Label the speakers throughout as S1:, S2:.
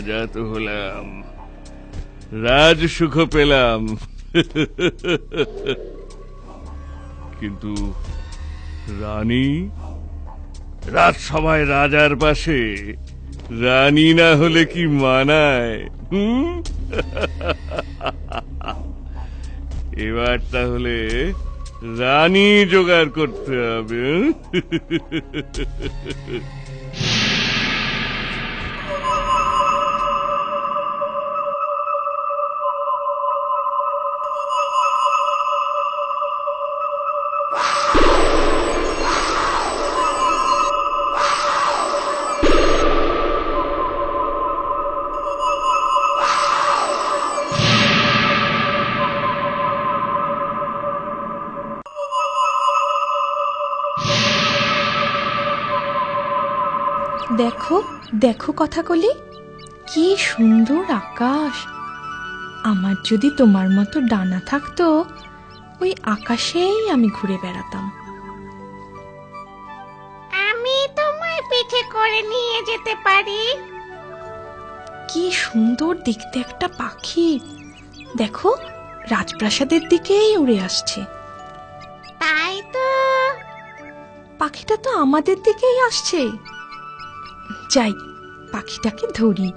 S1: রাজা তো হলাম, রাজসুখ পেলাম, কিন্তু রানী, রাজসভায় রাজার পাশে রানী না হলে কি মানায়? এবার তাহলে রানী জোগাড় করতে হবে।
S2: দেখো দেখো কথাকলি, কি সুন্দর আকাশ। আমার যদি তোমার মতো ডানা থাকতো, ওই আকাশেই আমি ঘুরে বেড়াতাম।
S3: আমি তোমায় পিঠে করে নিয়ে যেতে পারি।
S2: কি সুন্দর দেখতে একটা পাখি, দেখো রাজপ্রাসাদের দিকেই উড়ে আসছে।
S3: তাই তো।
S2: পাখিটা তো আমাদের দিকেই আসছে। যাই, পাখিটাকে ধরি।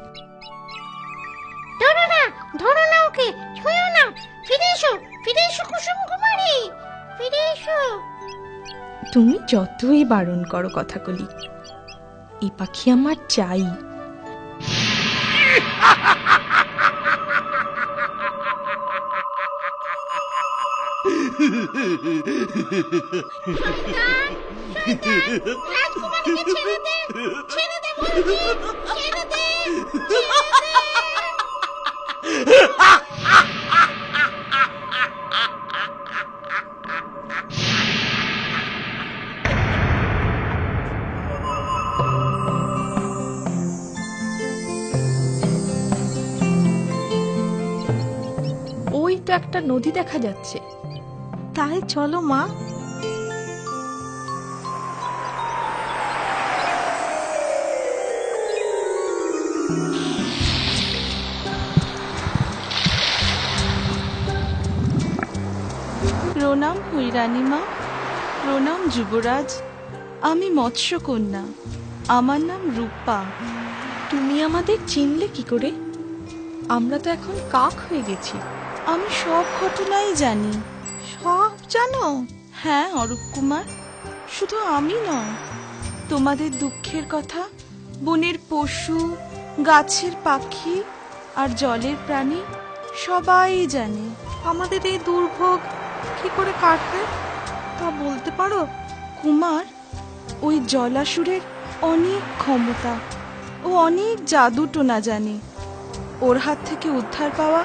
S3: ধরো না, ধরো না ওকে, ছুঁয়ো না। ফিরে এসো, ফিরে এসো কুসুম কুমারী, ফিরে এসো।
S2: তুমি যতই বারণ করো কথাকলি, এই পাখি আমার চাই।
S3: রাজকুমারীকে ছেড়ে দে, ছেড়ে দে বলছি, ছেড়ে দে, ছেড়ে দে।
S2: ওই তো একটা নদী দেখা যাচ্ছে,
S4: তাই চলো মা।
S5: প্রণাম রানীমা, প্রণাম যুবরাজ। আমি মৎস্যকন্যা, আমার নাম রূপা।
S2: তুমি আমাদের চিনলে কি করে? আমরা তো এখন কাক হয়ে গেছি।
S5: আমি সব ঘটনাই জানি।
S4: সব জানো?
S5: হ্যাঁ অরূপ কুমার, শুধু আমি নয়, তোমাদের দুঃখের কথা বনের পশু, গাছের পাখি আর জলের প্রাণী সবাই জানে।
S4: আমাদের এই দুর্ভোগ কি করে কাটবে তা বলতে পারো?
S5: কুমার, ওই জলাসুরের অনেক ক্ষমতা ও অনেক জাদু টোনা জানে। ওর হাত থেকে উদ্ধার পাওয়া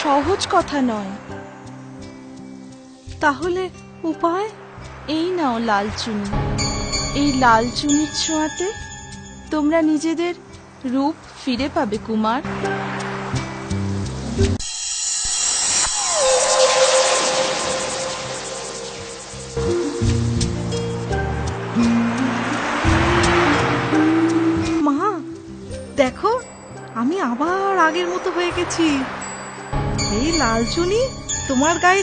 S5: সহজ কথা নয়।
S4: তাহলে উপায়?
S5: এই নাও লাল চুনি। এই লাল চুনির ছোঁয়াতে তোমরা নিজেদের রূপ ফিরে পাবে কুমার।
S4: মা দেখো, আমি আবার আগের মতো হয়ে গেছি। এই লালচুনি তোমার গায়ে